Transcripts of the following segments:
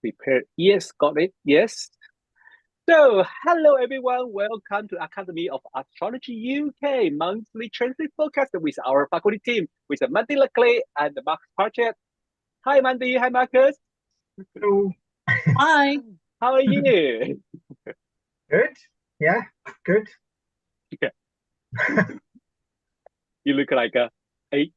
Prepared. Yes, got it. Yes. So, hello everyone. Welcome to Academy of Astrology UK monthly transit forecast with our faculty team with Mandy Leclerc and Mark Parchet. Hi, Mandy. Hi, Marcus. Hello. Hi. How are you? Good. Yeah, good. Yeah, you look like a eight.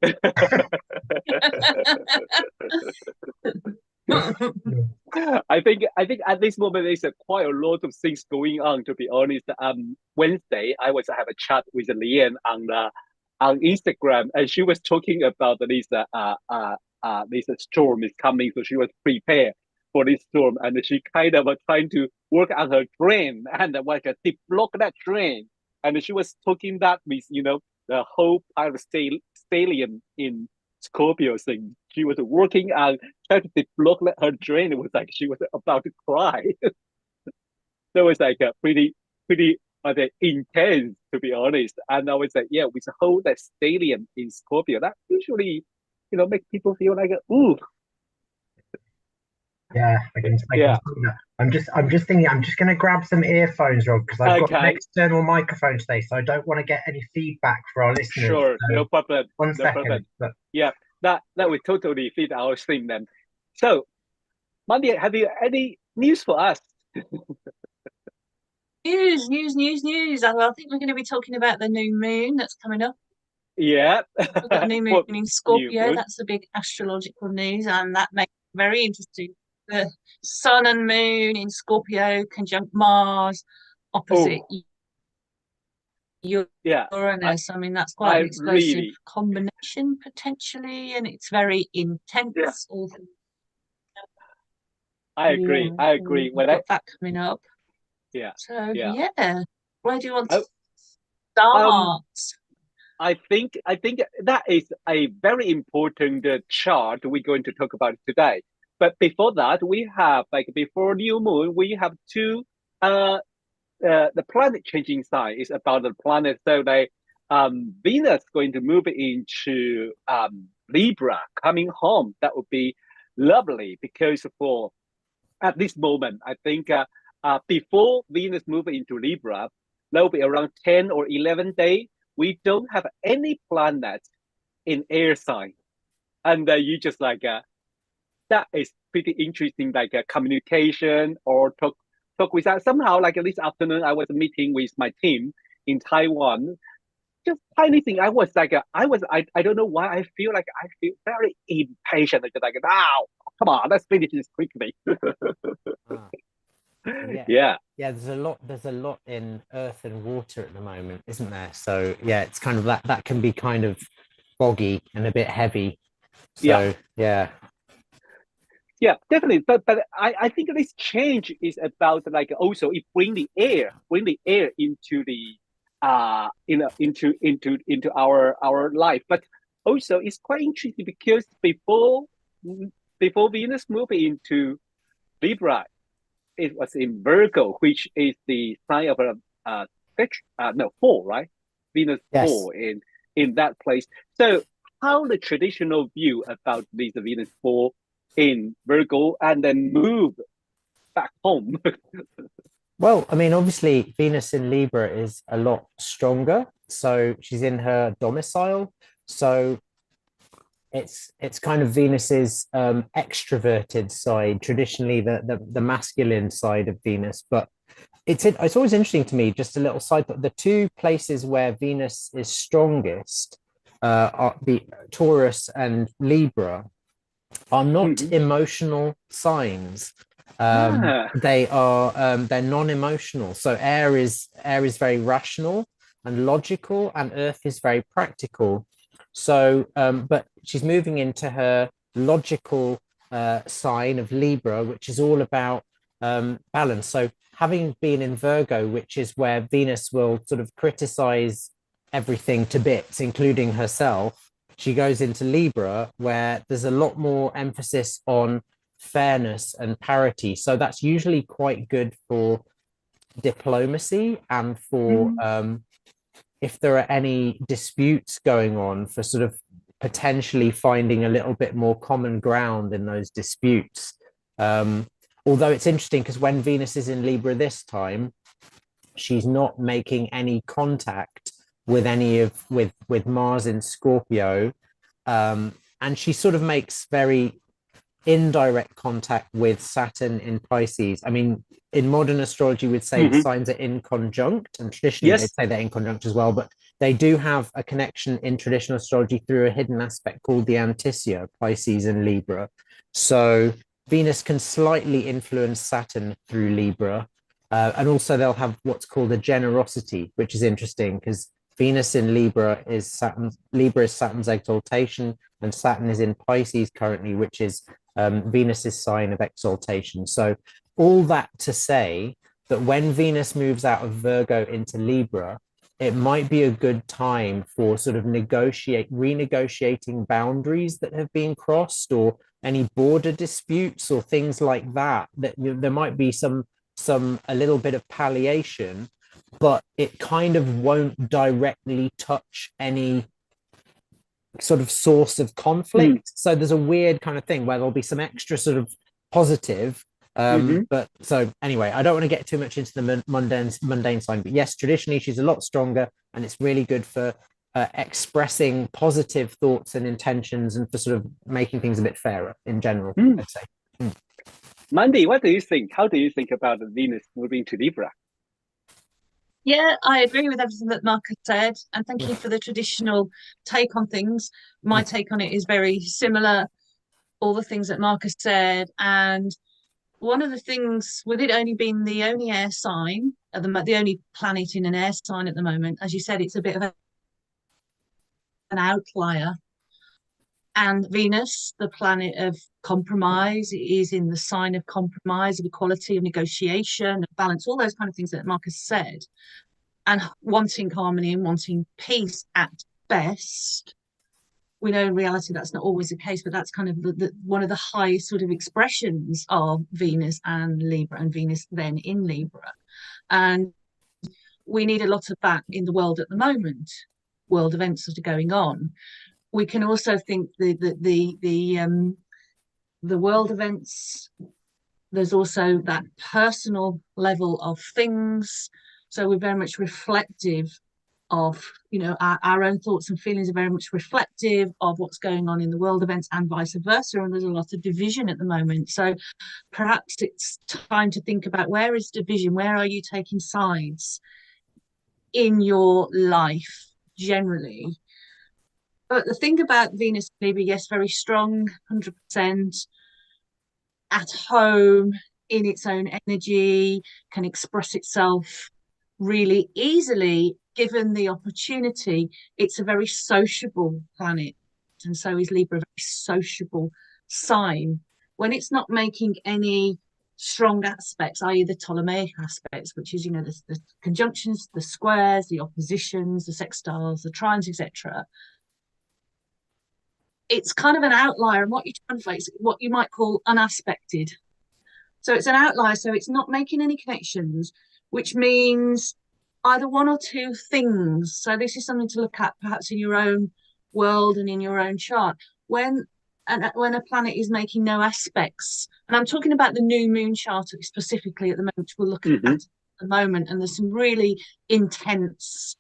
I think at this moment there's quite a lot of things going on. To be honest, Wednesday I was have a chat with Lian on Instagram, and she was talking about this storm is coming, so she was prepared for this storm, and she kind of trying to work on her drain and like block that drain, and she was talking that with the whole pile of stellium in Scorpio thing. She was working on trying to block her drain. It was like she was about to cry. That was like a pretty intense, to be honest. And I was like, yeah, with the whole that stadium in Scorpio, that usually, make people feel like, ooh, Yeah, I can yeah, see that. I'm just thinking, I'm just gonna grab some earphones, Rob, because I've got an okay, external microphone today, so I don't want to get any feedback for our listeners. sure, So no problem, one no second. problem. But Yeah, that would totally fit our theme then. So, Mandy, have you any news for us? News. I think we're going to be talking about the new moon that's coming up. Yeah, We've got a new moon what in new Scorpio. moon? That's the big astrological news, and that makes it very interesting. The sun and moon in Scorpio conjunct Mars opposite Oh, yeah, I Uranus. I mean, that's quite I an explosive really, combination potentially, and it's very yeah, intense. Also, I agree. yeah, I so agree. we've When I got that coming up. Yeah, So yeah. yeah, where do you want to Oh, um, start? I think that is a very important chart we're going to talk about today. But before that, we have like before new moon, we have two uh the planet changing sign is about the planet. So like Venus going to move into Libra, coming home. That would be lovely because for at this moment, I think before Venus move into Libra, there will be around 10 or 11 days. We don't have any planet in air sign. And you just that is pretty interesting, like communication or talk with that. Somehow, like this afternoon, I was meeting with my team in Taiwan. Just tiny thing. I don't know why I feel like I feel very impatient. Like, now, come on, let's finish this quickly. Ah, yeah. Yeah. Yeah, there's a lot in earth and water at the moment, isn't there? So yeah, it's kind of that can be kind of foggy and a bit heavy. Yeah, So yeah. yeah, definitely. But I think this change is about like also it bring the air into the into our life. But also it's quite interesting because before Venus moved into Libra, it was in Virgo, which is the sign of a no four, right? Venus Yes. four in that place. So how the traditional view about this Venus four in Virgo and then move back home. Well, I mean, obviously Venus in Libra is a lot stronger. So she's in her domicile. So it's kind of Venus's extroverted side, traditionally the masculine side of Venus. But it's always interesting to me, just a little side, but the two places where Venus is strongest are the Taurus and Libra are not Mhm. emotional signs. Ah, They're non-emotional. So air is very rational and logical, and earth is very practical. So, but she's moving into her logical sign of Libra, which is all about balance. So, having been in Virgo, which is where Venus will sort of criticize everything to bits, including herself, she goes into Libra, where there's a lot more emphasis on fairness and parity. So that's usually quite good for diplomacy and for mm, if there are any disputes going on, for sort of potentially finding a little bit more common ground in those disputes. Although it's interesting because when Venus is in Libra this time, she's not making any contact with with Mars in Scorpio, and she sort of makes very indirect contact with Saturn in Pisces. I mean, in modern astrology, we'd say the signs are in conjunct, and traditionally they'd say they're in conjunct as well, but they do have a connection in traditional astrology through a hidden aspect called the Antisia, Pisces and Libra. So Venus can slightly influence Saturn through Libra. And also they'll have what's called a generosity, which is interesting because Venus in Libra is Saturn's exaltation, and Saturn is in Pisces currently, which is Venus's sign of exaltation. So all that to say that when Venus moves out of Virgo into Libra, it might be a good time for sort of renegotiating boundaries that have been crossed, or any border disputes or things like that, that there might be a little bit of palliation, but it kind of won't directly touch any sort of source of conflict. So there's a weird kind of thing where there'll be some extra sort of positive. But so anyway, I don't want to get too much into the mundane sign, but yes, traditionally she's a lot stronger, and it's really good for expressing positive thoughts and intentions, and for sort of making things a bit fairer in general, I'd say. Mandy, what do you think? How do you think about Venus moving to Libra? Yeah, I agree with everything that Mark has said, and thank you for the traditional take on things. My take on it is very similar, all the things that Mark has said, and one of the things, with it only being the only air sign, the only planet in an air sign at the moment, as you said, it's a bit of an outlier. And Venus, the planet of compromise, is in the sign of compromise, of equality, of negotiation, of balance, all those kind of things that Mark has said. And wanting harmony and wanting peace at best. We know in reality that's not always the case, but that's kind of one of the highest sort of expressions of Venus and Libra, and Venus then in Libra. And we need a lot of that in the world at the moment. World events that are going on. We can also think the world events, there's also that personal level of things. So we're very much reflective of, our own thoughts and feelings are very much reflective of what's going on in the world events, and vice versa. And there's a lot of division at the moment. So perhaps it's time to think about, where is division? Where are you taking sides in your life generally? But the thing about Venus, maybe, yes, very strong, 100%, at home, in its own energy, can express itself really easily given the opportunity. It's a very sociable planet, and so is Libra, a very sociable sign. When it's not making any strong aspects, i.e. the Ptolemaic aspects, which is, the conjunctions, the squares, the oppositions, the sextiles, the trines, etc., it's kind of an outlier, and what you translate is what you might call unaspected. So it's an outlier, so it's not making any connections, which means either one or two things. So this is something to look at perhaps in your own world and in your own chart. When a planet is making no aspects, and I'm talking about the new moon chart specifically at the moment, which we'll look at the moment, and there's some really intense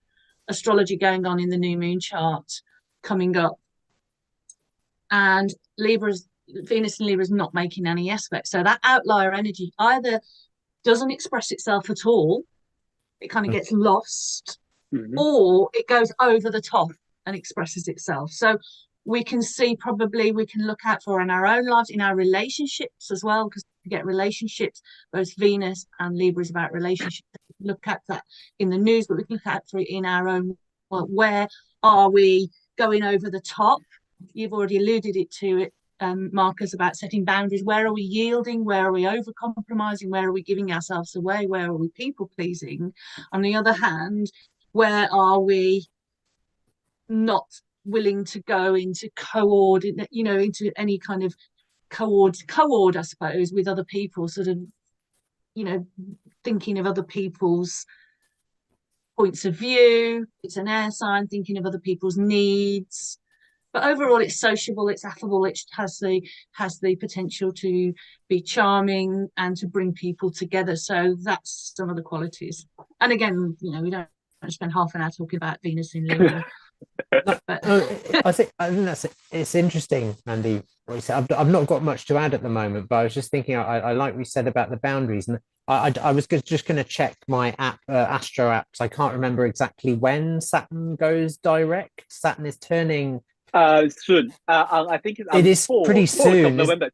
astrology going on in the new moon chart coming up. And Venus in Libra is not making any aspects. So that outlier energy either doesn't express itself at all, it kind of gets lost, or it goes over the top and expresses itself. So we can look out for in our own lives, in our relationships as well, because we get relationships, both Venus and Libra is about relationships. We can look at that in the news, but we can look out for it in our own, well, where are we going over the top? You've already alluded to it, Marcus, about setting boundaries. Where are we yielding? Where are we over compromising? Where are we giving ourselves away? Where are we people pleasing? On the other hand, where are we not willing to go into coordinate, into any kind of coord, I suppose, with other people, sort of, thinking of other people's points of view. It's an air sign, thinking of other people's needs. But overall, it's sociable, it's affable, it has the potential to be charming and to bring people together. So that's some of the qualities. And again, you know, we don't spend half an hour talking about Venus in Libra. No, But I think that's it's interesting, Andy. What you said. I've not got much to add at the moment, but I was just thinking. I like what you said about the boundaries, and I was just going to check my app, Astro apps. I can't remember exactly when Saturn goes direct. Saturn is turning. Soon. I think it's It is pretty 4th of soon. November.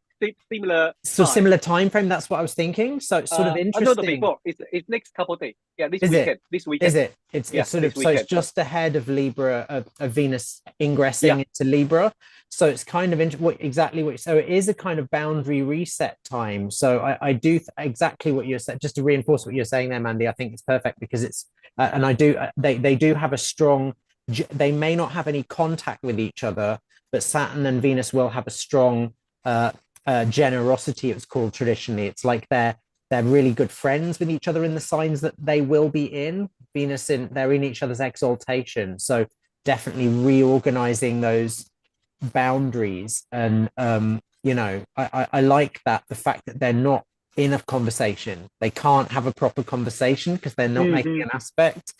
Similar So time. similar time frame. That's what I was thinking. So it's sort of No, interesting. before. It's next couple of days. Yeah, this Is weekend. it? This weekend. Is it? It's sort of this so it's weekend. just ahead of Libra, of Venus ingressing into Libra. So it's kind of exactly what. So it is a kind of boundary reset time. So I do exactly what you're saying. Just to reinforce what you're saying there, Mandy. I think it's perfect because it's and I do they do have a strong. They may not have any contact with each other, but Saturn and Venus will have a strong generosity. It's called traditionally. It's like they're really good friends with each other in the signs that they will be in. They're in each other's exaltation. So definitely reorganizing those boundaries. And you know, I like that, the fact that they're not in a conversation. They can't have a proper conversation because they're not making an aspect.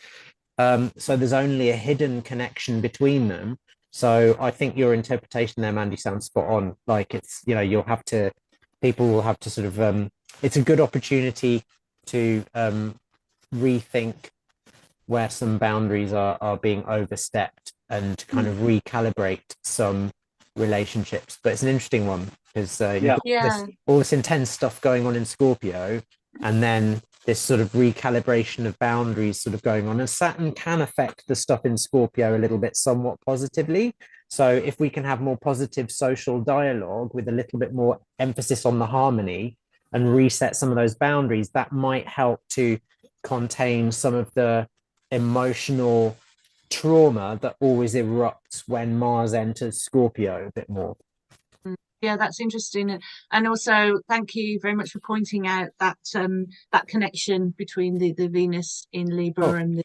So there's only a hidden connection between them. So I think your interpretation there, Mandy, sounds spot on. Like it's, you know, people will have to sort of, it's a good opportunity to rethink where some boundaries are being overstepped and kind of recalibrate some relationships. But it's an interesting one because you've got all this intense stuff going on in Scorpio, and then this sort of recalibration of boundaries sort of going on. And Saturn can affect the stuff in Scorpio a little bit somewhat positively. So if we can have more positive social dialogue with a little bit more emphasis on the harmony and reset some of those boundaries, that might help to contain some of the emotional trauma that always erupts when Mars enters Scorpio a bit more. Yeah, that's interesting, and also thank you very much for pointing out that that connection between the Venus in Libra and the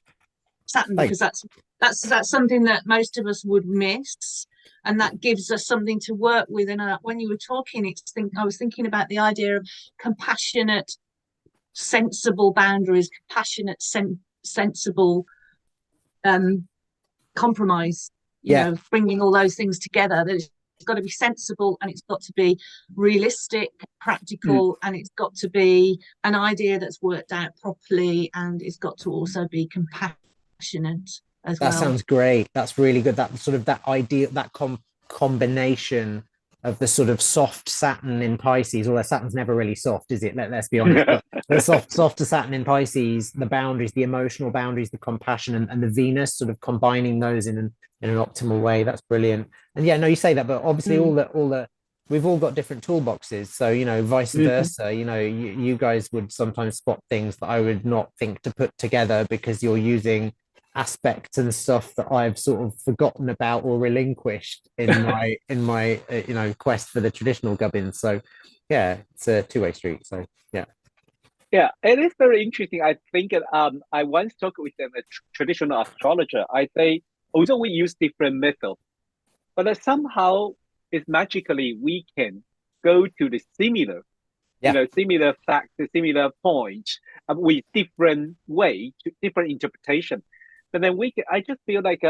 Saturn, because that's something that most of us would miss, and that gives us something to work with. And when you were talking, I was thinking about the idea of compassionate, sensible boundaries, compassionate, sensible compromise. You know, bringing all those things together. It's got to be sensible, and it's got to be realistic, practical, and it's got to be an idea that's worked out properly, and it's got to also be compassionate as well. That sounds great. That's really good. That sort of that idea, that combination of the sort of soft Saturn in Pisces, although Saturn's never really soft, is it? Let's be honest. But the softer Saturn in Pisces, the boundaries, the emotional boundaries, the compassion, and the Venus, sort of combining those in an optimal way. That's brilliant. And yeah, no, you say that, but obviously we've all got different toolboxes. So, you know, vice versa, you know, you guys would sometimes spot things that I would not think to put together because you're using aspects and stuff that I've sort of forgotten about or relinquished in my you know, quest for the traditional gubbins. So yeah, it's a two-way street. So yeah, it is very interesting. I think I once talked with a traditional astrologer. I say, although we use different methods, but somehow it's magically we can go to the similar you know, similar facts, similar points with different way, different interpretation. But then I just feel like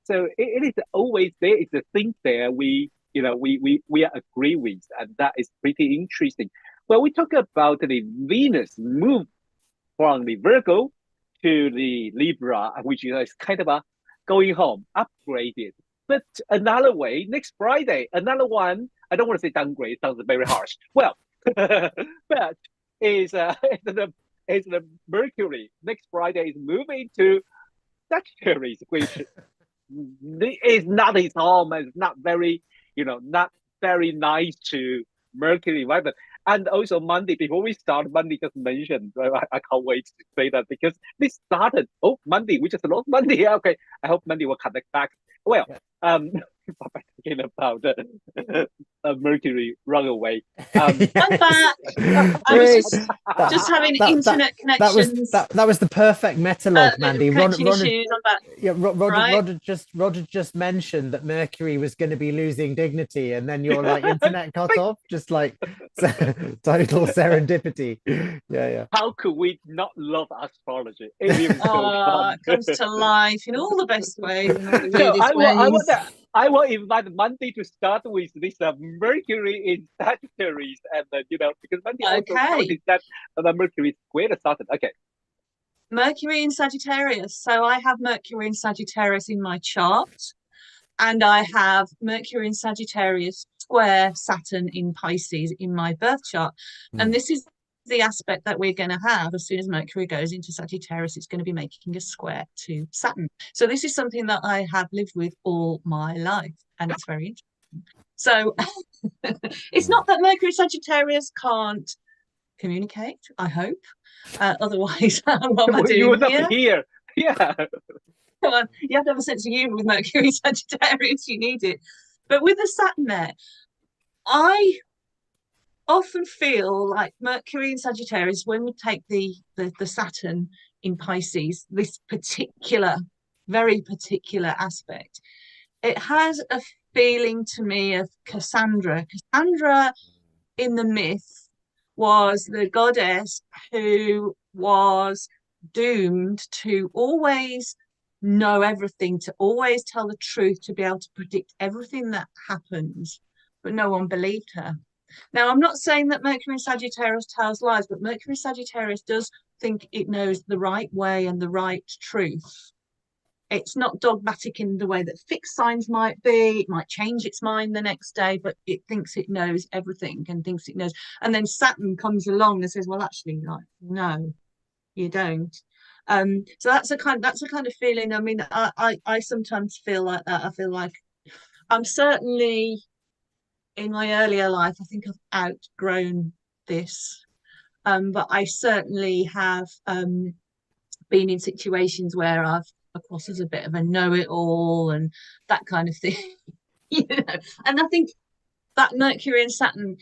so it is always there is a thing there we agree with, and that is pretty interesting. Well, we talk about the Venus move from the Virgo to the Libra, which is kind of a going home, upgraded. But another way, next Friday, another one. I don't want to say downgrade; it sounds very harsh. Well, but is the Mercury next Friday is moving to Sagittarius, which is not his home. It's not very, not very nice to Mercury, right? But and also Monday, before we start, Monday just mentioned, I can't wait to say that because this started, Monday, we just lost Monday. Okay, I hope Monday will connect back. Well, talking about Mercury runaway. I'm back. I was just having internet connections. That was the perfect metalog, Mandy. Connection issues. I'm back. Yeah, Right. Roger just mentioned that Mercury was going to be losing dignity, and then your like internet cut off, just like total serendipity. Yeah. How could we not love astrology? It is so fun. It comes to life in all the best ways and all the So weirdest ways. I will invite Monday to start with this Mercury in Sagittarius, and because Monday also noticed that the Mercury squared Saturn. Okay. Mercury in Sagittarius. So I have Mercury in Sagittarius in my chart, and I have Mercury in Sagittarius square Saturn in Pisces in my birth chart. And this is the aspect that we're going to have as soon as Mercury goes into Sagittarius. It's going to be making a square to Saturn. So this is something that I have lived with all my life, and it's very interesting. So it's not that Mercury Sagittarius can't communicate, I hope. Otherwise, what am I doing You would here? not be here. Yeah. You have to have a sense of humour with Mercury Sagittarius. You need it. But with the Saturn there, I often feel like Mercury in Sagittarius, when we take the Saturn in Pisces, this particular, very particular aspect, it has a feeling to me of Cassandra. Cassandra in the myth was the goddess who was doomed to always know everything, to always tell the truth, to be able to predict everything that happens, but no one believed her. Now, I'm not saying that Mercury in Sagittarius tells lies, but Mercury in Sagittarius does think it knows the right way and the right truth. It's not dogmatic in the way that fixed signs might be. It might change its mind the next day, but it thinks it knows everything and thinks it knows. And then Saturn comes along and says, well, actually, like, no, you don't. So that's a kind of feeling. I mean, I sometimes feel like that. I feel like I'm certainly in my earlier life, I think I've outgrown this. But I certainly have been in situations where I've across as a bit of a know-it-all and that kind of thing. And I think that Mercury and Saturn,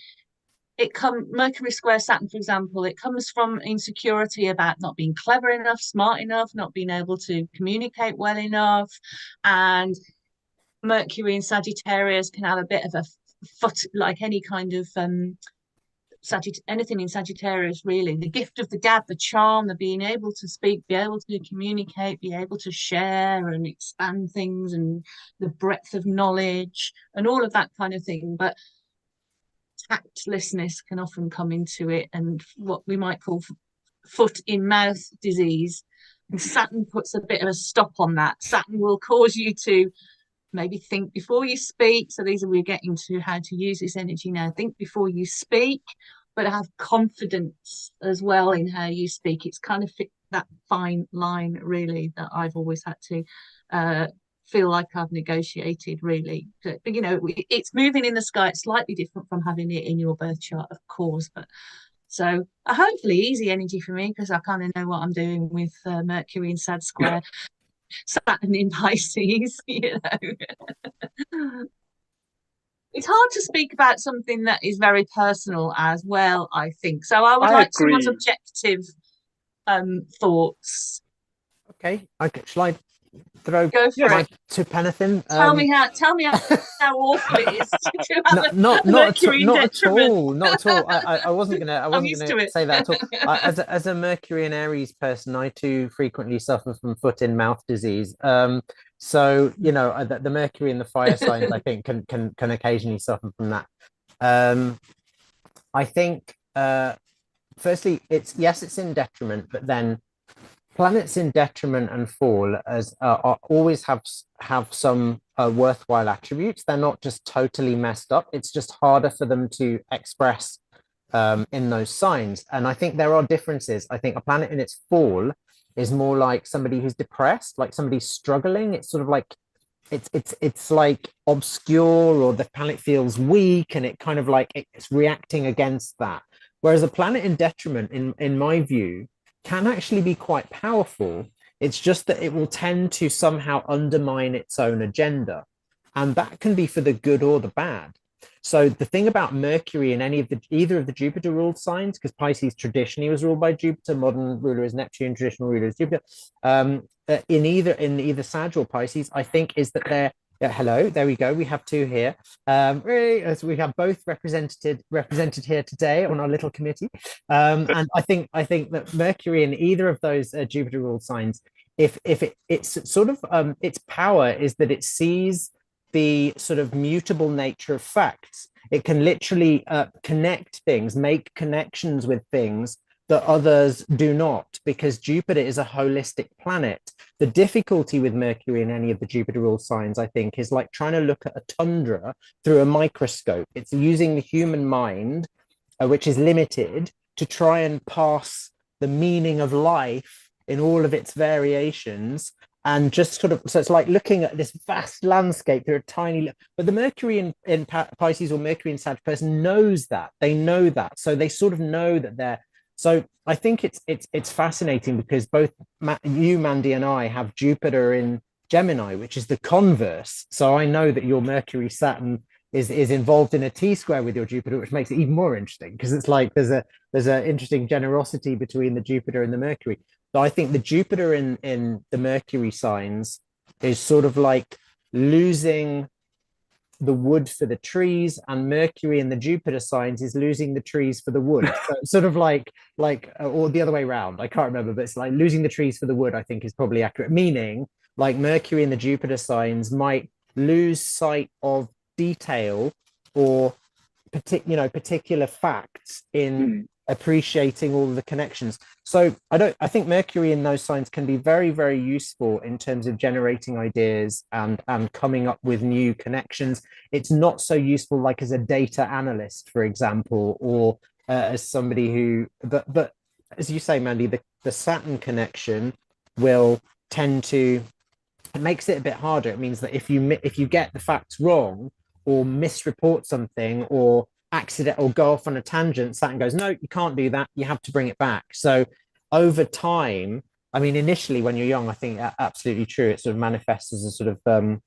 Mercury square Saturn, for example, it comes from insecurity about not being clever enough, smart enough, not being able to communicate well enough. And Mercury in Sagittarius can have a bit of a foot, like any kind of anything in Sagittarius, really, the gift of the gab, the charm, the being able to speak, be able to communicate, be able to share and expand things, and the breadth of knowledge and all of that kind of thing. But tactlessness can often come into it, and what we might call foot in mouth disease. And Saturn puts a bit of a stop on that. Saturn will cause you to maybe think before you speak. So we're getting to how to use this energy now. Think before you speak, but have confidence as well in how you speak. It's kind of that fine line, really, that I've always had to feel like I've negotiated, really. But it's moving in the sky. It's slightly different from having it in your birth chart, of course. But so hopefully easy energy for me, because I kind of know what I'm doing with Mercury in Sad square. Saturn in Pisces, It's hard to speak about something that is very personal as well, I think. So I would like someone's objective thoughts. Okay. Shall I throw my to Penathin? Tell me how awful it is to have not at all. Not at all. I wasn't gonna say that at all. As a Mercury and Aries person, I too frequently suffer from foot in mouth disease. So the Mercury in the fire signs, I think, can occasionally suffer from that. I think firstly, it's in detriment, but then planets in detriment and fall always have some worthwhile attributes. They're not just totally messed up. It's just harder for them to express in those signs. And I think there are differences. I think a planet in its fall is more like somebody who's depressed, like somebody struggling. It's sort of like it's like obscure, or the planet feels weak, and it kind of like it's reacting against that. Whereas a planet in detriment, in my view, can actually be quite powerful. It's just that it will tend to somehow undermine its own agenda. and that can be for the good or the bad. So the thing about Mercury in either of the Jupiter ruled signs, because Pisces traditionally was ruled by Jupiter, modern ruler is Neptune, traditional ruler is Jupiter. In either Sag or Pisces, I think is that they're hello, there we go. We have two here. As we have both represented here today on our little committee. And I think that Mercury in either of those Jupiter ruled signs, if it's sort of its power is that it sees the sort of mutable nature of facts. It can literally connect things, make connections with things that others do not, because Jupiter is a holistic planet. The difficulty with Mercury in any of the Jupiter ruled signs, I think, is like trying to look at a tundra through a microscope. It's using the human mind, which is limited, to try and pass the meaning of life in all of its variations, and just sort of, so it's like looking at this vast landscape through a tiny, but the Mercury in Pisces or Mercury in Sag person knows that. They know that. So they sort of know that they're, so I think it's fascinating because both you, Mandy, and I have Jupiter in Gemini, which is the converse. So I know that your Mercury Saturn is involved in a T-square with your Jupiter, which makes it even more interesting, because it's like there's a interesting generosity between the Jupiter and the Mercury. So I think the Jupiter in the Mercury signs is sort of like losing the wood for the trees, and Mercury in the Jupiter signs is losing the trees for the wood. So sort of like or the other way around. I can't remember, but it's like losing the trees for the wood, I think is probably accurate. Meaning like Mercury in the Jupiter signs might lose sight of detail or particular facts in appreciating all of the connections. So I think Mercury in those signs can be very, very useful in terms of generating ideas and coming up with new connections. It's not so useful like as a data analyst, for example, or as somebody who, but as you say, Mandy, the Saturn connection will tend to, it makes it a bit harder. It means that if you get the facts wrong or misreport something or accident or go off on a tangent, Saturn goes, no, you can't do that. You have to bring it back. So over time, I mean, initially when you're young, I think absolutely true. It sort of manifests as a sort of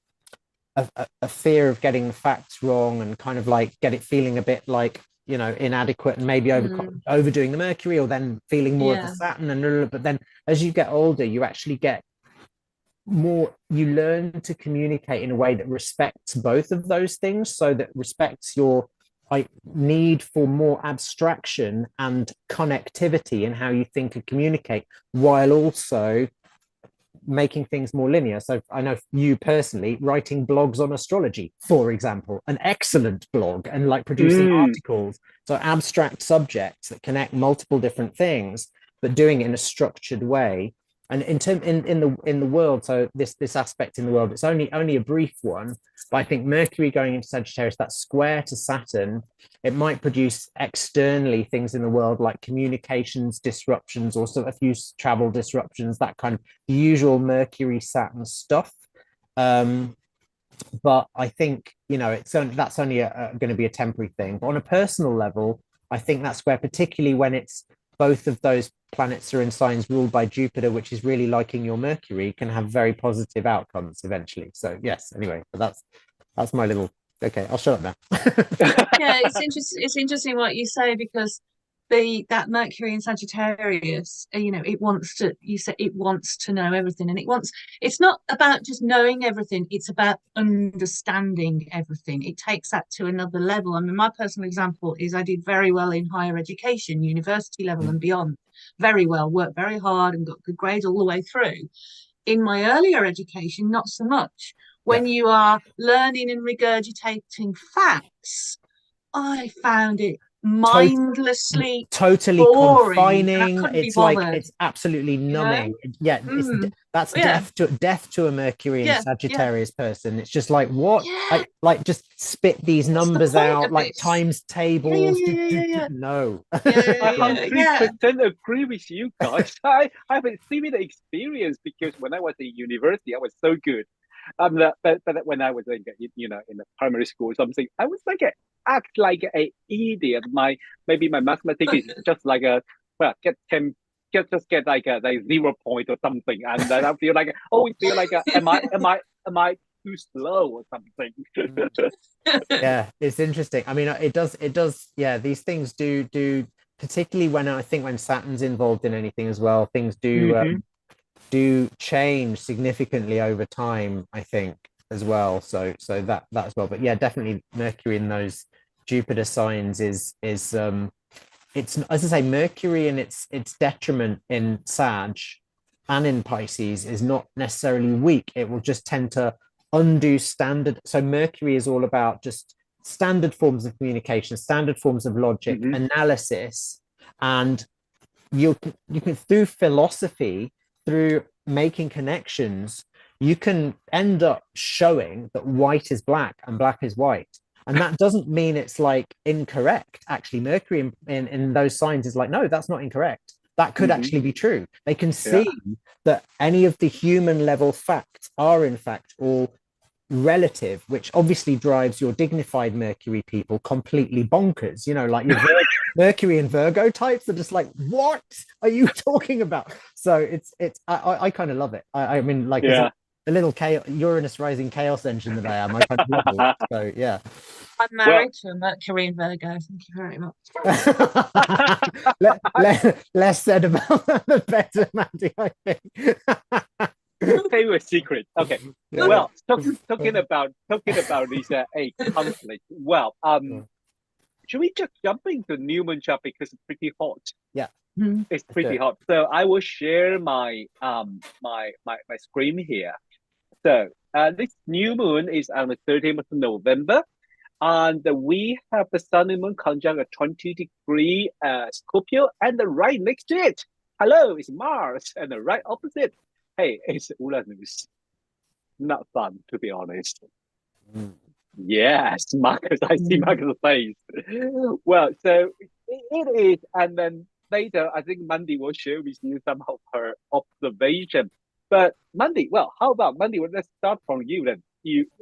a fear of getting the facts wrong and kind of like get it feeling a bit like, inadequate and maybe overdoing the Mercury, or then feeling more of the Saturn. But then as you get older, you actually get more, you learn to communicate in a way that respects both of those things, so that respects your need for more abstraction and connectivity in how you think and communicate, while also making things more linear. So I know you personally writing blogs on astrology, for example, an excellent blog, and like producing articles, so abstract subjects that connect multiple different things, but doing it in a structured way. And in the world, so this aspect in the world, it's only a brief one, but I think Mercury going into Sagittarius, that square to Saturn, it might produce externally things in the world like communications disruptions, also a few travel disruptions, that kind of usual Mercury Saturn stuff. But I think that's only going to be a temporary thing. But on a personal level, I think that square, particularly when it's both of those planets are in signs ruled by Jupiter, which is really liking your Mercury, can have very positive outcomes eventually. So yes, anyway, but that's my little, okay, I'll shut up now. Yeah, it's interesting what you say, because that Mercury in Sagittarius, it wants to know everything, and it's not about just knowing everything, it's about understanding everything. It takes that to another level. I mean, my personal example is I did very well in higher education, university level and beyond, very well, worked very hard and got good grades all the way through. In my earlier education, not so much. When you are learning and regurgitating facts, I found it mindlessly totally boring, confining. It's like it's absolutely numbing. That's deaf to a Mercury and Sagittarius person. It's just like, what? Like just spit these numbers out, like times tables. No. I 100% agree with you guys. I have a similar experience, because when I was in university, I was so good. But when I was in the primary school or something, I was like act like an idiot. Maybe my mathematics is just like get 10, just get like 0 point or something, and then I feel like am I too slow or something. Yeah, it's interesting. I mean, it does. Yeah, these things do, particularly when I think when Saturn's involved in anything as well, things do change significantly over time, I think, as well. So that as well. But yeah, definitely Mercury in those Jupiter signs is it's, as I say, Mercury in its detriment in Sag and in Pisces is not necessarily weak. It will just tend to undo standard. So Mercury is all about just standard forms of communication, standard forms of logic, analysis, and you can through philosophy, through making connections, you can end up showing that white is black and black is white. And that doesn't mean it's like incorrect. Actually, Mercury in those signs is like, no, that's not incorrect. That could actually be true. They can see that any of the human level facts are in fact all relative, which obviously drives your dignified Mercury people completely bonkers. You know, like your Mercury and Virgo types are just like, what are you talking about? So I kind of love it. I mean, like there's a little chaos, Uranus rising chaos engine that I am. I kind of love it. So yeah. I'm married to a Mercury and Virgo. Thank you very much. Less said about that, the better, Mandy, I think. Favorite secret. Okay. Yeah. Well, talking about this a conflict. Well, should we just jump into new moon chart because it's pretty hot? Yeah. It's pretty hot. So I will share my my screen here. So this new moon is on the 13th of November. And we have the sun and moon conjunct a 20-degree Scorpio, and right next to it, hello, it's Mars, and right opposite, hey, it's Uranus. Not fun, to be honest. Yes, Marcus, I see Marcus' face. Well, so it is, and then later, I think Mandy will share with you some of her observation. But Mandy, well, how about Mandy? Well, let's start from you then.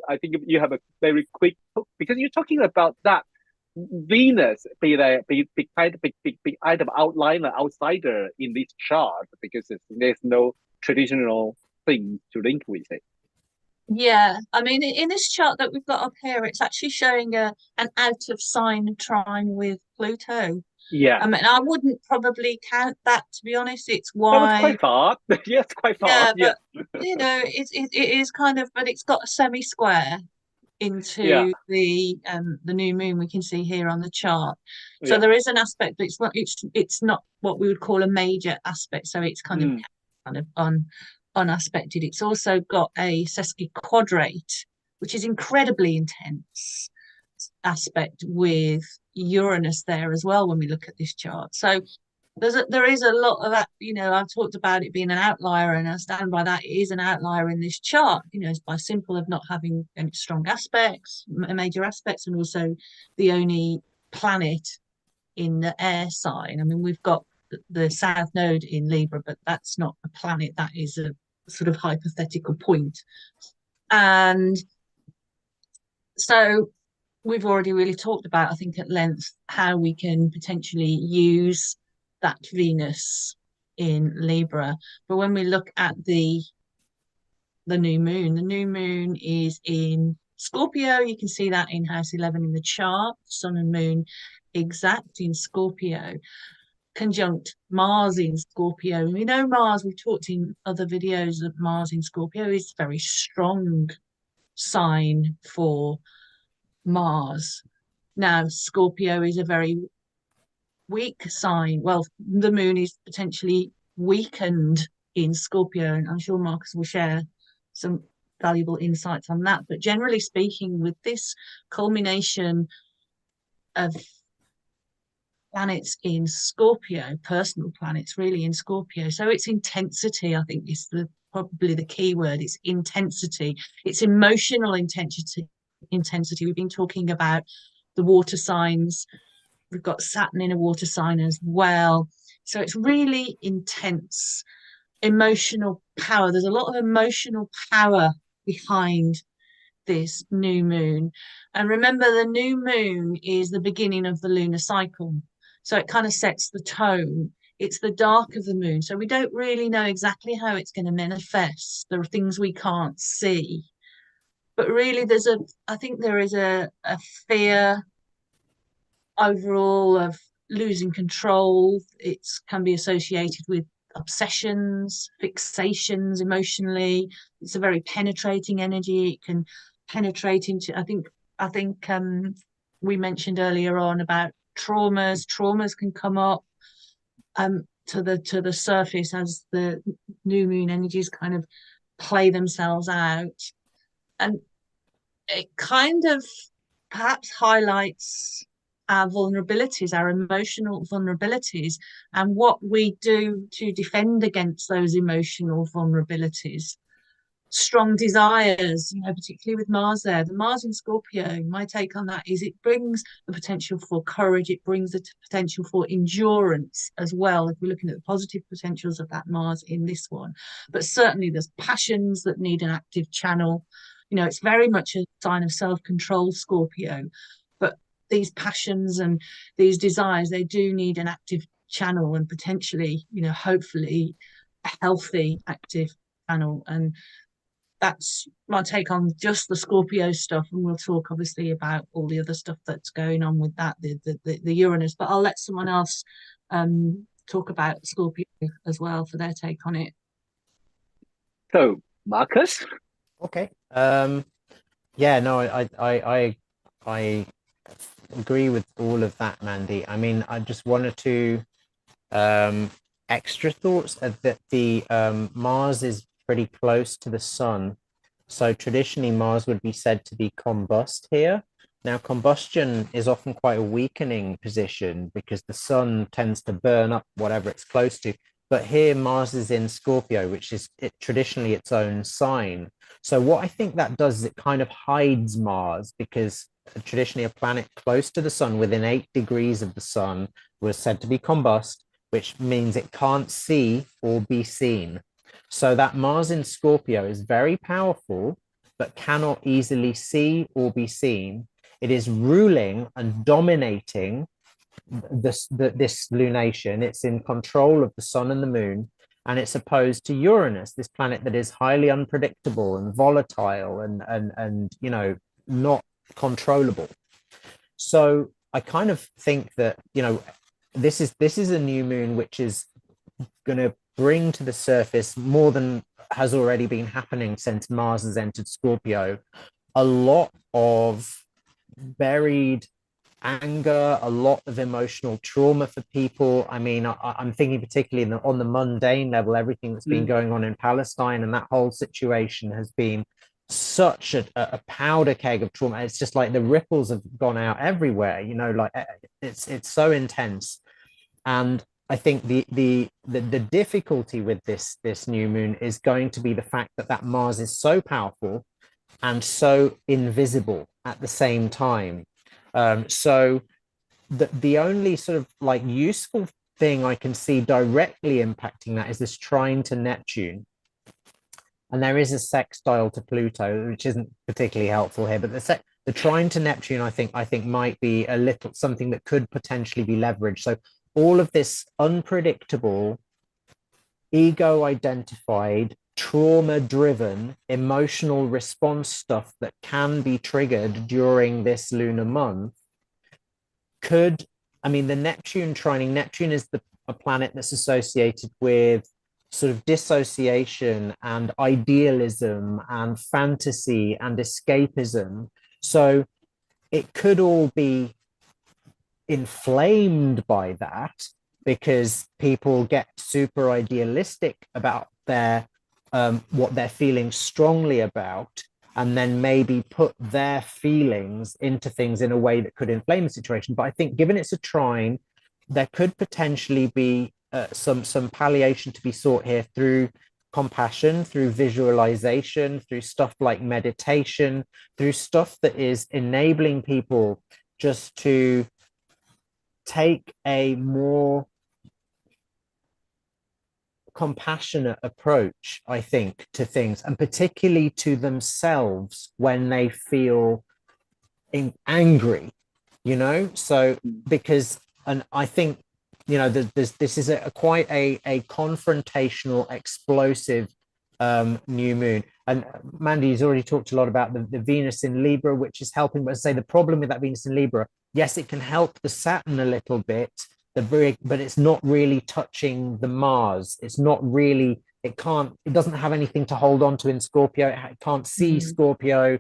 I think you have a very quick, because you're talking about that Venus be kind of outliner, outsider in this chart because there's no traditional thing to link with it. Yeah, I mean, in this chart that we've got up here, it's actually showing an out of sign trine with Pluto. Yeah, I mean, I wouldn't probably count that, to be honest. It's why. That was quite far. Yes, quite far. Yeah, but you know, it is kind of, but it's got a semi-square into the new moon we can see here on the chart. So there is an aspect, but it's not what we would call a major aspect. So it's kind of unaspected. It's also got a sesquiquadrate, which is incredibly intense aspect with Uranus there as well when we look at this chart. So there is a lot of that, you know. I've talked about it being an outlier, and I stand by that. It is an outlier in this chart, you know, it's by simple of not having any strong aspects, major aspects, and also the only planet in the air sign. I mean, we've got the South Node in Libra, but that's not a planet, that is a sort of hypothetical point. And so we've already really talked about, I think, at length, how we can potentially use that Venus in Libra. But when we look at the new moon is in Scorpio. You can see that in house 11 in the chart, sun and moon exact in Scorpio, conjunct Mars in Scorpio. And we know Mars, we've talked in other videos that Mars in Scorpio is a very strong sign for Mars. Now, Scorpio is a very weak sign. Well, the moon is potentially weakened in Scorpio, and I'm sure Marcus will share some valuable insights on that. But generally speaking, with this culmination of planets in Scorpio, personal planets really in Scorpio, so its intensity, I think, is probably the key word. It's intensity, it's emotional intensity. We've been talking about the water signs. We've got Saturn in a water sign as well. So it's really intense emotional power. There's a lot of emotional power behind this new moon. And remember, the new moon is the beginning of the lunar cycle. So it kind of sets the tone. It's the dark of the moon. So we don't really know exactly how it's going to manifest. There are things we can't see. But really, I think there is a fear overall of losing control. It can be associated with obsessions, fixations emotionally. It's a very penetrating energy. It can penetrate into, I think we mentioned earlier on about traumas. Traumas can come up to the surface as the new moon energies kind of play themselves out. And it kind of perhaps highlights our vulnerabilities, our emotional vulnerabilities, and what we do to defend against those emotional vulnerabilities. Strong desires, particularly with Mars there. The Mars in Scorpio, my take on that is it brings the potential for courage, it brings the potential for endurance as well, if we're looking at the positive potentials of that Mars in this one. But certainly there's passions that need an active channel. It's very much a sign of self-control, Scorpio, but these passions and these desires, they do need an active channel, and potentially, hopefully a healthy active channel. And that's my take on just the Scorpio stuff, and we'll talk obviously about all the other stuff that's going on with that, the Uranus. But I'll let someone else talk about Scorpio as well for their take on it. So, Marcus? Okay. Yeah, no, I agree with all of that, Mandy. I mean, I just wanted to extra thoughts that the Mars is pretty close to the sun. So traditionally Mars would be said to be combust here. Now, combustion is often quite a weakening position because the sun tends to burn up whatever it's close to. But here Mars is in Scorpio, which is traditionally its own sign. So what I think that does is it kind of hides Mars, because traditionally a planet close to the sun, within 8 degrees of the sun, was said to be combust, which means it can't see or be seen. So that Mars in Scorpio is very powerful, but cannot easily see or be seen. It is ruling and dominating this lunation. It's in control of the sun and the moon, and it's opposed to Uranus, this planet that is highly unpredictable and volatile and not controllable. So I kind of think that this is a new moon which is going to bring to the surface more than has already been happening since Mars has entered Scorpio, a lot of buried anger, a lot of emotional trauma for people. I mean, I'm thinking particularly on the mundane level, everything that's been going on in Palestine, and that whole situation has been such a powder keg of trauma. It's just like the ripples have gone out everywhere, like it's so intense. And I think the difficulty with this new moon is going to be the fact that Mars is so powerful and so invisible at the same time. So the only sort of like useful thing I can see directly impacting that is this trine to Neptune. And there is a sextile to Pluto, which isn't particularly helpful here, but the trine to Neptune, I think might be a little something that could potentially be leveraged. So all of this unpredictable, ego-identified, trauma-driven, emotional response stuff that can be triggered during this lunar month the Neptune trining, Neptune is a planet that's associated with sort of dissociation and idealism and fantasy and escapism. So it could all be inflamed by that because people get super idealistic about their what they're feeling strongly about, and then maybe put their feelings into things in a way that could inflame the situation. But I think given it's a trine, there could potentially be some palliation to be sought here through compassion, through visualization, through stuff like meditation, through stuff that is enabling people just to take a more compassionate approach, I think, to things, and particularly to themselves when they feel angry, so because, and I think, this is quite a confrontational, explosive new moon. And Mandy's already talked a lot about the Venus in Libra, which is helping. But I say the problem with that Venus in Libra, yes, it can help the Saturn a little bit, but it's not really touching the Mars. It's not really, it doesn't have anything to hold on to in Scorpio. It can't see Scorpio.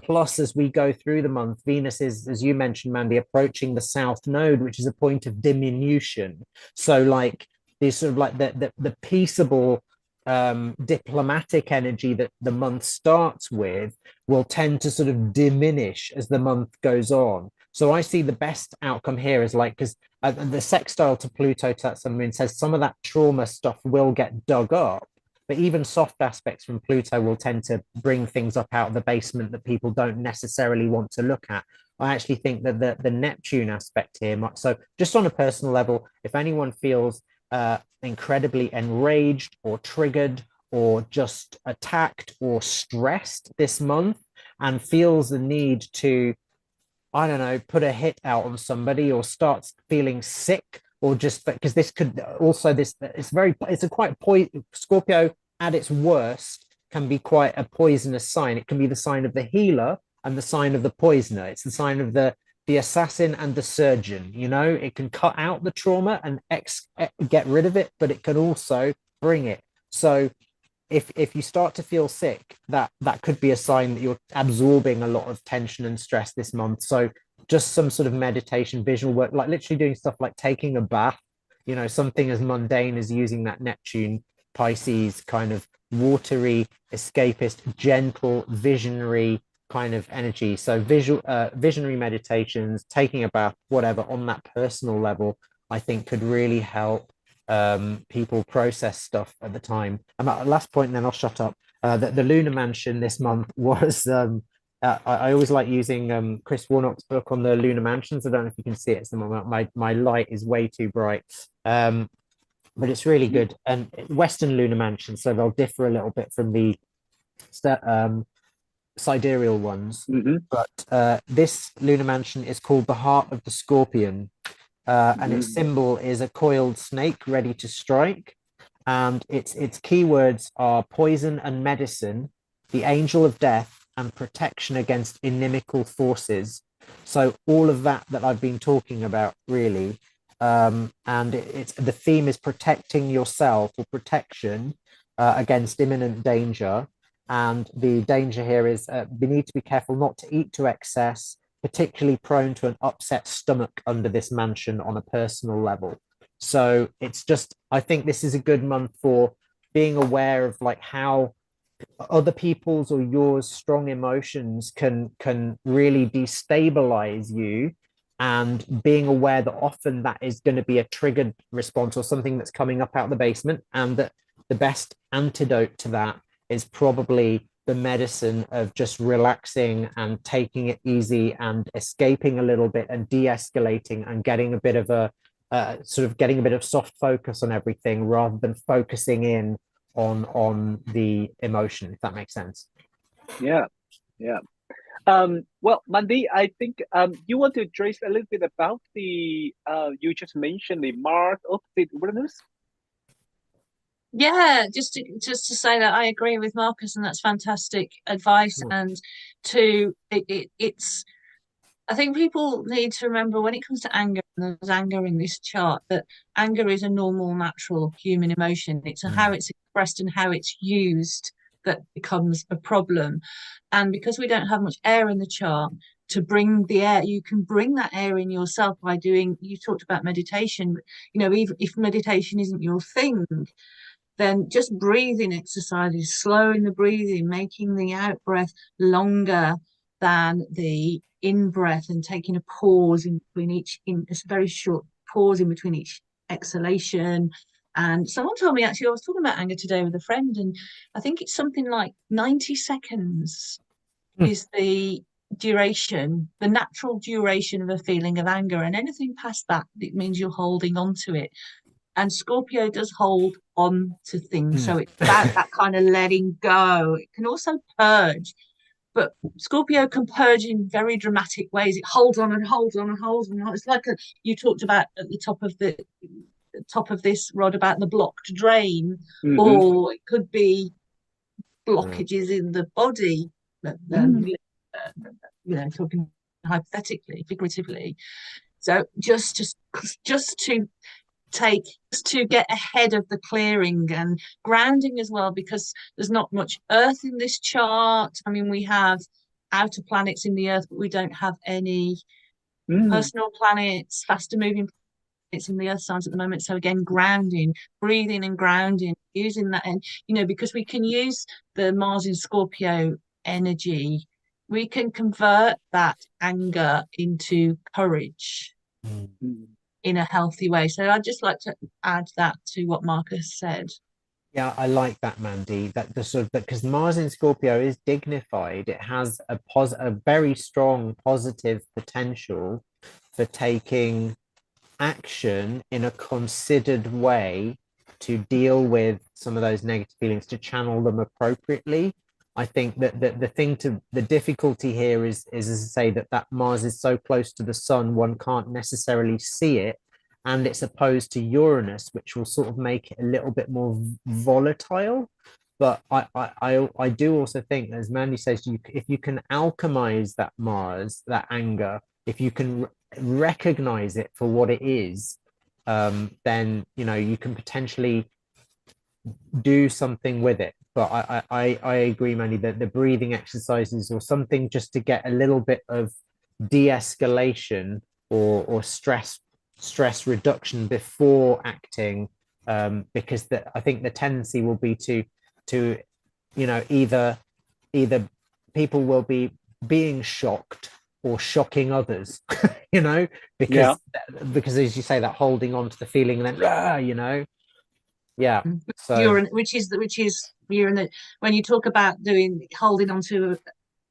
Plus, as we go through the month, Venus is, as you mentioned, Mandy, approaching the South Node, which is a point of diminution. So like this sort of like the peaceable diplomatic energy that the month starts with will tend to sort of diminish as the month goes on. So I see the best outcome here is like, because the sextile to Pluto to that sun moon says some of that trauma stuff will get dug up, but even soft aspects from Pluto will tend to bring things up out of the basement that people don't necessarily want to look at. I actually think that the Neptune aspect here, so just on a personal level, if anyone feels incredibly enraged or triggered or just attacked or stressed this month and feels the need to, I don't know, put a hit out on somebody or starts feeling sick, or just because this could also it's a quite Scorpio at its worst can be quite a poisonous sign. It can be the sign of the healer and the sign of the poisoner. It's the sign of the assassin and the surgeon. You know, it can cut out the trauma and get rid of it, but it can also bring it. So if you start to feel sick, that could be a sign that you're absorbing a lot of tension and stress this month. So just some sort of meditation, visual work, like literally doing stuff like taking a bath, you know, something as mundane as using that Neptune Pisces kind of watery, escapist, gentle, visionary kind of energy. So visionary meditations, taking a bath, whatever, on that personal level, I think could really help people process stuff at the time. And my last point, and then I'll shut up. The Lunar Mansion this month was I always like using Chris Warnock's book on the lunar mansions. I don't know if you can see it at the moment. My light is way too bright, but it's really good. And Western lunar mansions, so they'll differ a little bit from the sidereal ones. But this lunar mansion is called the Heart of the Scorpion. And its symbol is a coiled snake ready to strike. And its keywords are poison and medicine, the angel of death, and protection against inimical forces. So all of that I've been talking about, really. And it's the theme is protecting yourself, or protection against imminent danger. And the danger here is we need to be careful not to eat to excess, particularly prone to an upset stomach under this mansion on a personal level. So it's just, I think this is a good month for being aware of like how other people's or yours strong emotions can really destabilize you, and being aware that often that is going to be a triggered response or something that's coming up out of the basement, and that the best antidote to that is probably the medicine of just relaxing and taking it easy and escaping a little bit and de-escalating and getting a bit of a getting a bit of soft focus on everything rather than focusing in on the emotion, if that makes sense. Yeah. Well, Mandy, I think you want to address a little bit about the you just mentioned the Mars opposite Uranus. Yeah, just to say that I agree with Marcus, and that's fantastic advice. And it's I think people need to remember when it comes to anger, and there's anger in this chart, that anger is a normal, natural human emotion. It's how it's expressed and how it's used that becomes a problem. And because we don't have much air in the chart, to bring the air, you can bring that air in yourself by doing, you talked about meditation, you know, even if meditation isn't your thing, then just breathing exercises, slowing the breathing, making the out breath longer than the in breath, and taking a pause in between each, in a very short pause in between each exhalation. And someone told me, actually, I was talking about anger today with a friend, and I think it's something like 90 seconds is the duration, the natural duration of a feeling of anger. And anything past that, it means you're holding on to it. And Scorpio does hold on to things. So it's about that kind of letting go. It can also purge, but Scorpio can purge in very dramatic ways. It holds on and holds on and holds on. It's like you talked about at the top of this, Rod, about the blocked drain, or it could be blockages in the body, talking hypothetically, figuratively. So just to get ahead of the clearing, and grounding as well, because there's not much earth in this chart. I mean, we have outer planets in the earth, but we don't have any personal planets, faster moving planets in the earth signs at the moment. So again, grounding, breathing and grounding, using that, and because we can use the Mars in Scorpio energy, we can convert that anger into courage in a healthy way. So I'd just like to add that to what Marcus said. Yeah, I like that, Mandy. That the sort of, because Mars in Scorpio is dignified. It has a very strong positive potential for taking action in a considered way to deal with some of those negative feelings, to channel them appropriately. I think that the difficulty here is as I say, that Mars is so close to the sun, one can't necessarily see it, and it's opposed to Uranus, which will sort of make it a little bit more volatile. But I do also think, as Mandy says, if you can alchemize that Mars, that anger, if you can recognize it for what it is, then you can potentially do something with it. But I agree, Mandy, that the breathing exercises or something just to get a little bit of de-escalation or stress reduction before acting, because I think the tendency will be to either people will be being shocked or shocking others, because as you say, that holding on to the feeling and then yeah. So which is Uranus. When you talk about holding on to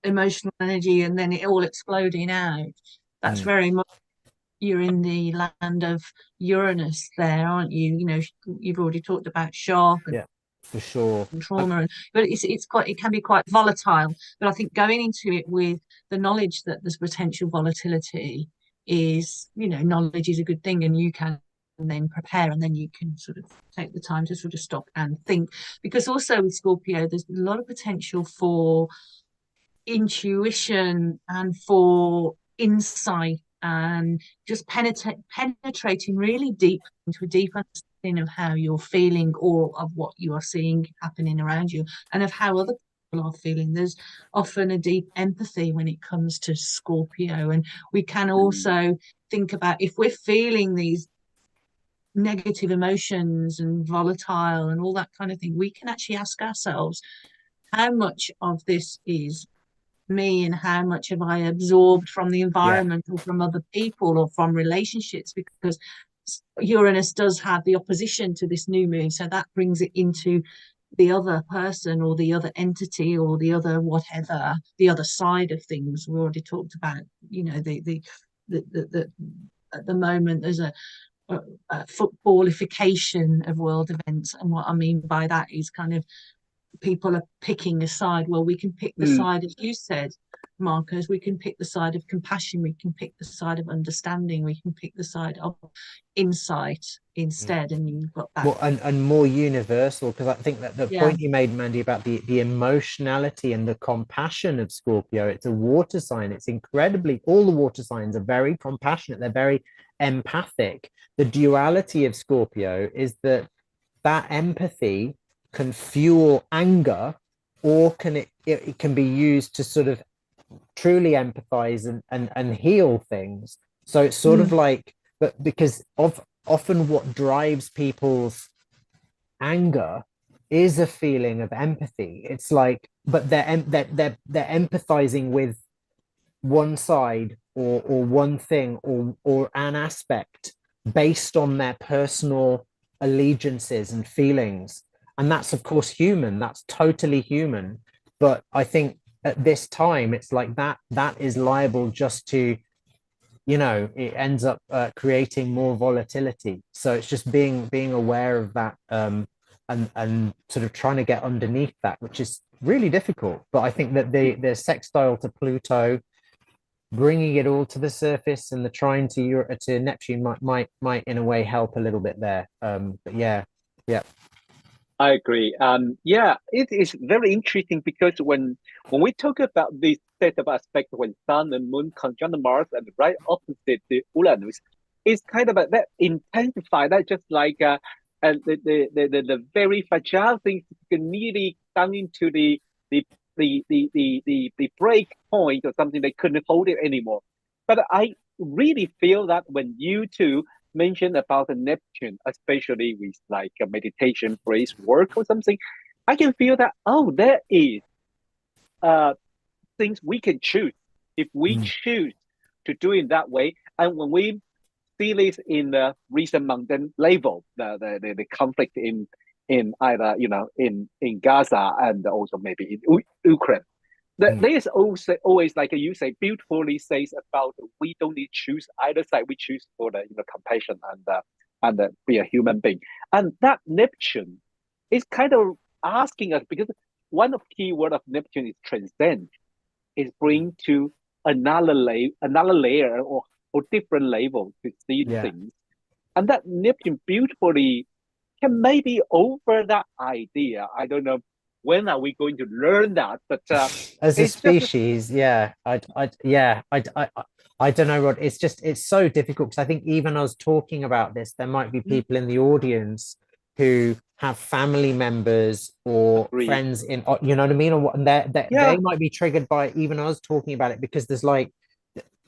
emotional energy and then it all exploding out, that's very much, you're in the land of Uranus there, aren't you? You've already talked about shock and for sure, and trauma, but it can be quite volatile. But I think going into it with the knowledge that there's potential volatility is, knowledge is a good thing, and you can then prepare, and then you can sort of take the time to sort of stop and think, because also with Scorpio there's a lot of potential for intuition and for insight, and just penetrating really deep into a deep understanding of how you're feeling, or of what you are seeing happening around you, and of how other people are feeling. There's often a deep empathy when it comes to Scorpio, and we can also think about, if we're feeling these negative emotions and volatile and all that kind of thing, we can actually ask ourselves, how much of this is me, and how much have I absorbed from the environment or from other people or from relationships? Because Uranus does have the opposition to this new moon, so that brings it into the other person or the other entity or the other whatever, the other side of things. We already talked about, the at the moment there's a footballification of world events, and what I mean by that is kind of people are picking a side. Well, we can pick the side, as you said, Marcus, we can pick the side of compassion, we can pick the side of understanding, we can pick the side of insight instead, and you've got that. Well, and more universal, because I think that the point you made, Mandy, about the emotionality and the compassion of Scorpio, it's a water sign. It's incredibly, all the water signs are very compassionate, they're very empathic. The duality of Scorpio is that empathy can fuel anger, or it can be used to sort of truly empathize and heal things. So it's sort of like, but because often what drives people's anger is a feeling of empathy. It's like, but they're empathizing with one side or one thing or an aspect based on their personal allegiances and feelings. And that's, of course, human. That's totally human. But I think at this time, it's like that is liable just to, it ends up creating more volatility. So it's just being aware of that, and sort of trying to get underneath that, which is really difficult. But I think that the sextile to Pluto, bringing it all to the surface, and the trine to Neptune might in a way help a little bit there. But yeah. I agree. Yeah, it is very interesting because when we talk about this set of aspects when Sun and Moon conjunct Mars and right opposite the Uranus, it's kind of that intensify that just like the very fragile things can nearly down into the the break point or something they couldn't hold it anymore. But I really feel that when you two mentioned about the Neptune, especially with like a meditation phrase work or something, I can feel that there is uh things we can choose if we Mm. choose to do it that way. And when we see this in the recent mountain level, the conflict in either in Gaza and also maybe in Ukraine. Mm. There is also always like you say beautifully says about we don't need to choose either side. We choose for the compassion and be a human being. And that Neptune is kind of asking us because one of the key word of Neptune is transcend, is bring to another layer or different level to see Yeah. things. And that Neptune beautifully can maybe over that idea. I don't know when are we going to learn that, but As a it's just species, yeah, I don't know, Rod. It's so difficult because I think even us talking about this, there might be people in the audience who have family members or agreed. friends in, you know what I mean, or what, and they Yeah, might be triggered by even us talking about it because there's like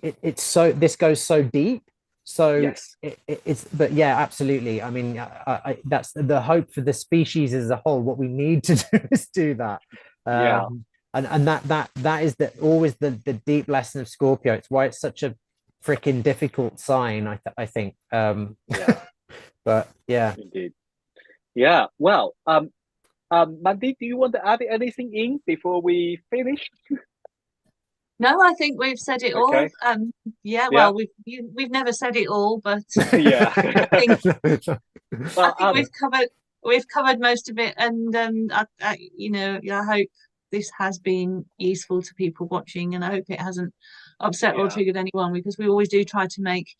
it's so this goes so deep. So yes, it's but yeah, absolutely. I mean, that's the hope for the species as a whole. What we need to do is do that. yeah, And that is always the deep lesson of Scorpio. It's why it's such a freaking difficult sign. I think. yeah, But yeah, indeed. Yeah. Well, Mandy, do you want to add anything in before we finish? No, I think we've said it all. Okay. Yeah, Yeah. well, we've never said it all, but Yeah. I think I Well, think we've covered most of it, and I hope this has been useful to people watching, and I hope it hasn't upset or yeah, triggered anyone because we always do try to make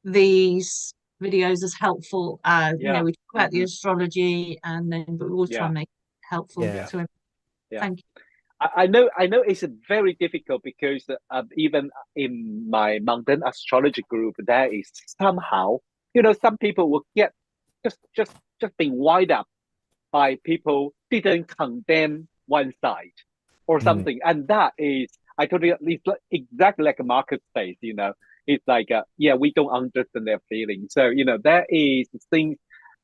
these videos as helpful as yeah. we talk about the Hmm. astrology, and then but we always try Yeah, and make it helpful yeah, yeah, to everyone. yeah. Thank I know it's very difficult because even in my mountain astrology group, there is somehow, some people will get just being wired up by people didn't condemn one side or mm, something. And that is, I totally, it's like, exactly like a marketplace, it's like, yeah, we don't understand their feelings. So, there is things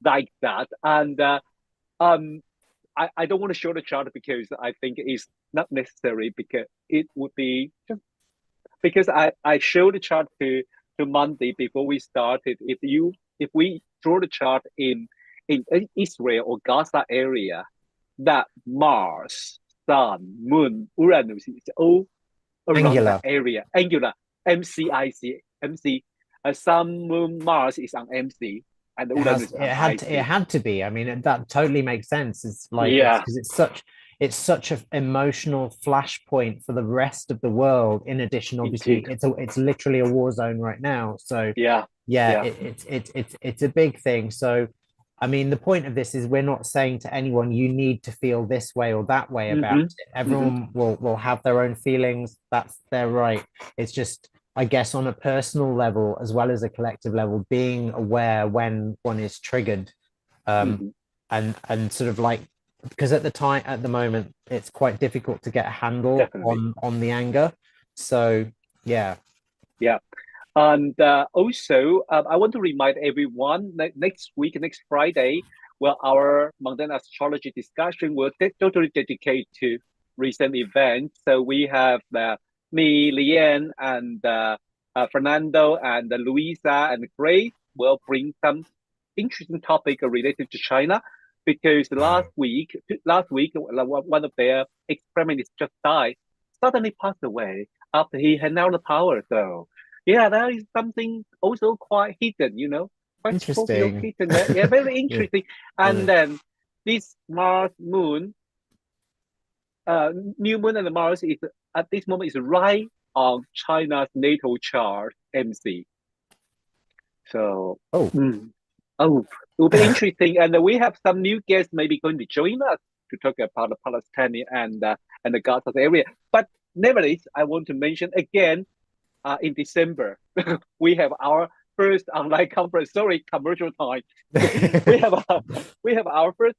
like that. And um, I don't want to show the chart because I think it's not necessary because it would be just because I showed the chart to Monday before we started. If we draw the chart in Israel or Gaza area, that Mars, Sun, Moon, Uranus is all around that angular. area. Angular, MCIC, MC. Sun, Moon, Mars is on MC, and Uranus on It IC. had to be. I mean, that totally makes sense. It's like it's Yeah, because it's such an emotional flashpoint for the rest of the world. In addition, obviously, indeed. it's literally a war zone right now. So Yeah, yeah, yeah. it's a big thing. So I mean, the point of this is we're not saying to anyone you need to feel this way or that way about Mm-hmm. it. Mm-hmm. Everyone will have their own feelings. That's their right. It's just, I guess, on a personal level as well as a collective level, being aware when one is triggered, um, Mm-hmm. and sort of like because at the moment it's quite difficult to get a handle Definitely. on the anger. So yeah. Yeah. And also, I want to remind everyone that next week, next Friday, well, our Mountain Astrology discussion will totally dedicate to recent events. So we have me, Lian, and Fernando, and Luisa, and Grace will bring some interesting topic related to China. Because last week, one of their experiments just died, suddenly passed away after he had now the power. So yeah, that is something also quite hidden, quite Scorpio Interesting. hidden there. Yeah, very Yeah. interesting. And then this Mars moon, new moon and Mars is at this moment is right on China's natal chart, MC. So, Oh, mm, Oh, it will be interesting. And we have some new guests maybe going to join us to talk about the Palestine and the Gaza area. But nevertheless, I want to mention again, in December, we have our first online conference. Sorry, commercial time. we have our first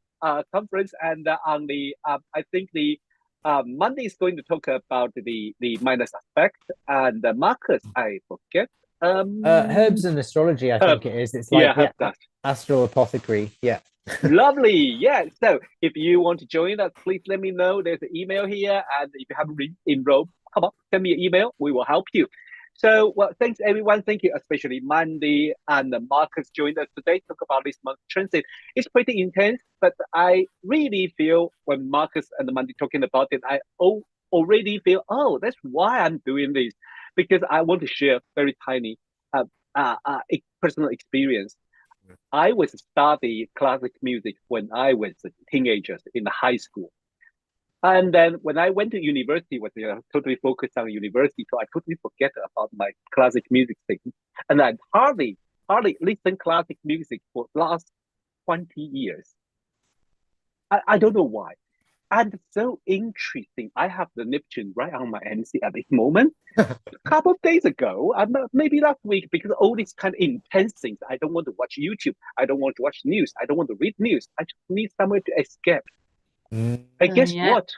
conference, and on the I think the Monday is going to talk about the minus aspect, and Marcus, I forget. Herbs and astrology, I think it is. It's like yeah, astro apothecary. Yeah. Lovely. Yeah. So if you want to join us, please let me know. There's an email here. And if you haven't enrolled, come on, send me an email. We will help you. So, well, thanks everyone. Thank you, especially Mandy and Marcus joined us today. Talk about this month's transit. It's pretty intense, but I really feel when Marcus and Mandy talking about it, I already feel, oh, that's why I'm doing this, because I want to share very tiny personal experience. I was studying classic music when I was a teenager in the high school. And then when I went to university, was totally focused on university, so I totally forget about my classic music thing. And I hardly listen classic music for last 20 years. I don't know why. And so interesting. I have the Neptune right on my MC at this moment. A couple of days ago, maybe last week, because all these kind of intense things, I don't want to watch YouTube. I don't want to watch news. I don't want to read news. I just need somewhere to escape. And guess what?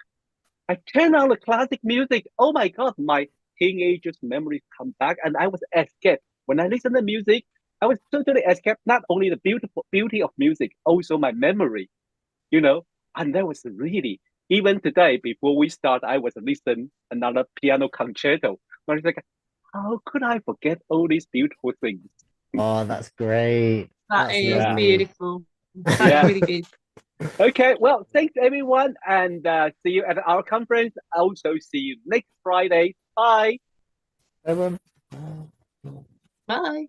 I turn on the classic music. Oh my God, my teenager's memories come back, and I was escaped. When I listen to music, I was totally escaped. Not only the beauty of music, also my memory, And that was really, even today, before we start, I was listening another piano concerto. I was like, how could I forget all these beautiful things? Oh, that's great. That is beautiful. That's really good. Okay, well, thanks everyone, and see you at our conference. Also, see you next Friday. Bye. Everyone. Bye.